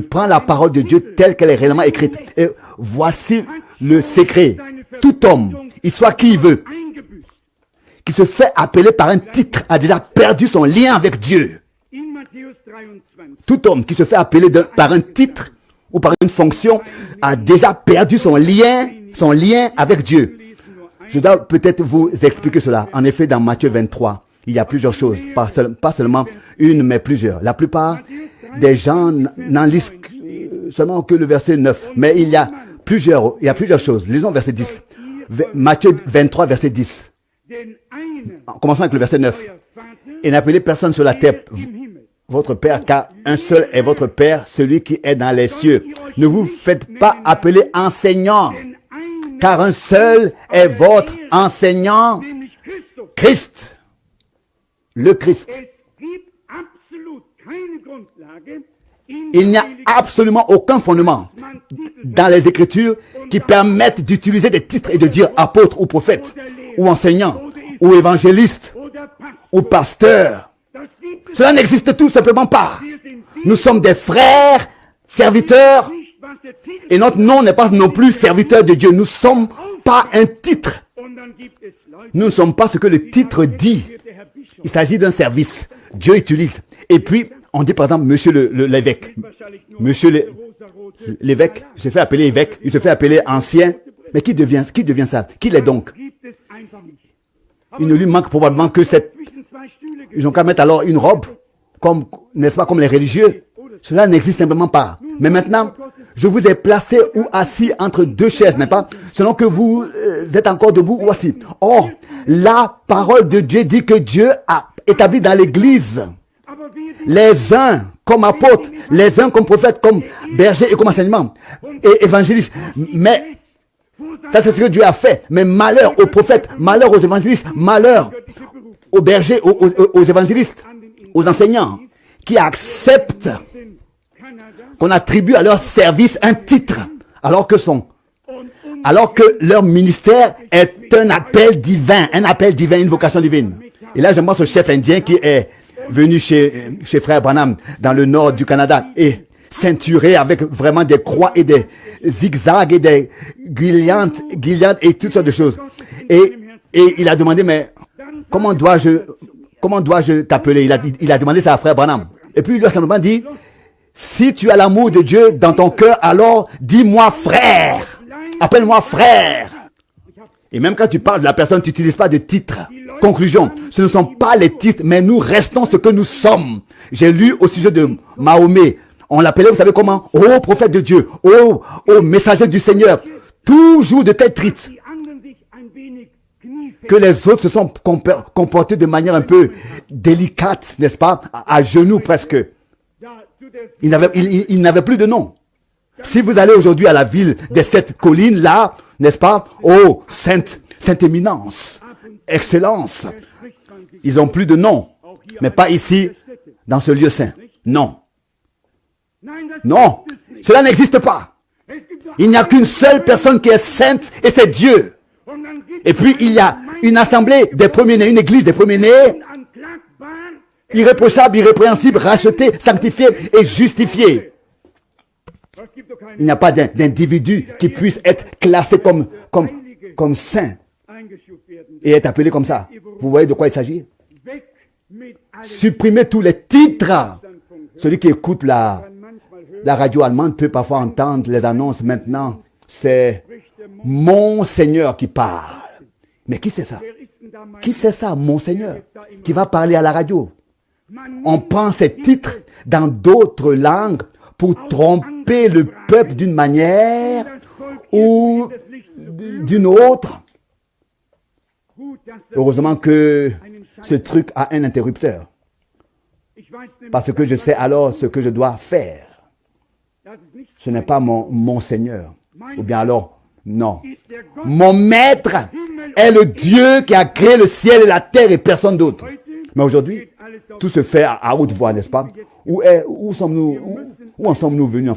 prends la parole de Dieu telle qu'elle est réellement écrite. Et voici le secret. Tout homme, il soit qui il veut, qui se fait appeler par un titre, a déjà perdu son lien avec Dieu. Tout homme qui se fait appeler par un titre ou par une fonction a déjà perdu son lien avec Dieu. Je dois peut-être vous expliquer cela. En effet, dans Matthieu 23, il y a plusieurs choses, pas seulement une, mais plusieurs. La plupart des gens n'en lisent seulement que le verset 9, mais il y a plusieurs choses. Lisons verset 10. Matthieu 23, verset 10. Commençons avec le verset 9. Et n'appelez personne sur la terre votre Père, car un seul est votre Père, celui qui est dans les cieux. Ne vous faites pas appeler enseignant, car un seul est votre enseignant, Christ. Le Christ. Il n'y a absolument aucun fondement dans les Écritures qui permettent d'utiliser des titres et de dire apôtre ou prophète, ou enseignant, ou évangéliste, ou pasteur. Cela n'existe tout simplement pas. Nous sommes des frères, serviteurs, et notre nom n'est pas non plus serviteur de Dieu. Nous ne sommes pas un titre. Nous ne sommes pas ce que le titre dit. Il s'agit d'un service. Dieu utilise. Et puis, on dit par exemple, monsieur l'évêque. Monsieur l'évêque, il se fait appeler évêque, il se fait appeler ancien. Mais qui devient ça? Qui l'est donc? Il ne lui manque probablement que cette... Ils ont qu'à mettre alors une robe, n'est-ce pas, comme les religieux. Cela n'existe simplement pas. Mais maintenant, je vous ai placé ou assis entre deux chaises, n'est-ce pas? Selon que vous êtes encore debout ou assis. Or, la parole de Dieu dit que Dieu a établi dans l'Église les uns comme apôtres, les uns comme prophètes, comme bergers et comme enseignement et évangélistes. Mais ça, c'est ce que Dieu a fait. Mais malheur aux prophètes, malheur aux évangélistes, malheur aux bergers, aux évangélistes, aux enseignants, qui acceptent qu'on attribue à leur service un titre, alors que leur ministère est un appel divin, une vocation divine. Et là, j'aime ce chef indien qui est venu chez Frère Branham, dans le nord du Canada, et ceinturé avec vraiment des croix et des zigzags et des guirlandes et toutes sortes de choses. Et il a demandé, mais comment dois-je t'appeler? Il a demandé ça à Frère Branham. Et puis il lui a simplement dit, si tu as l'amour de Dieu dans ton cœur, alors dis-moi frère. Appelle-moi frère. Et même quand tu parles de la personne, tu n'utilises pas de titre. Conclusion, ce ne sont pas les titres, mais nous restons ce que nous sommes. J'ai lu au sujet de Mahomet. On l'appelait, vous savez comment? Ô prophète de Dieu, ô messager du Seigneur. Toujours de tels titres. Que les autres se sont comportés de manière un peu délicate, n'est-ce pas? À genoux presque. Ils n'avaient plus de nom. Si vous allez aujourd'hui à la ville des 7 collines, là, n'est-ce pas? Oh, Sainte Éminence, Excellence. Ils n'ont plus de nom. Mais pas ici, dans ce lieu saint. Non. Non. Cela n'existe pas. Il n'y a qu'une seule personne qui est sainte et c'est Dieu. Et puis il y a une assemblée des premiers-nés, une église des premiers-nés, irréprochable, irrépréhensible, racheté, sanctifié et justifié. Il n'y a pas d'individu qui puisse être classé comme saint et être appelé comme ça. Vous voyez de quoi il s'agit? Supprimez tous les titres. Celui qui écoute la radio allemande peut parfois entendre les annonces maintenant. C'est mon Seigneur qui parle. Mais qui c'est ça? Qui c'est ça, mon Seigneur, qui va parler à la radio? On prend ces titres dans d'autres langues pour tromper le peuple d'une manière ou d'une autre. Heureusement que ce truc a un interrupteur. Parce que je sais alors ce que je dois faire. Ce n'est pas mon Seigneur. Ou bien alors, non. Mon maître est le Dieu qui a créé le ciel et la terre et personne d'autre. Mais aujourd'hui, tout se fait à haute voix, n'est-ce pas? Où en sommes-nous venus en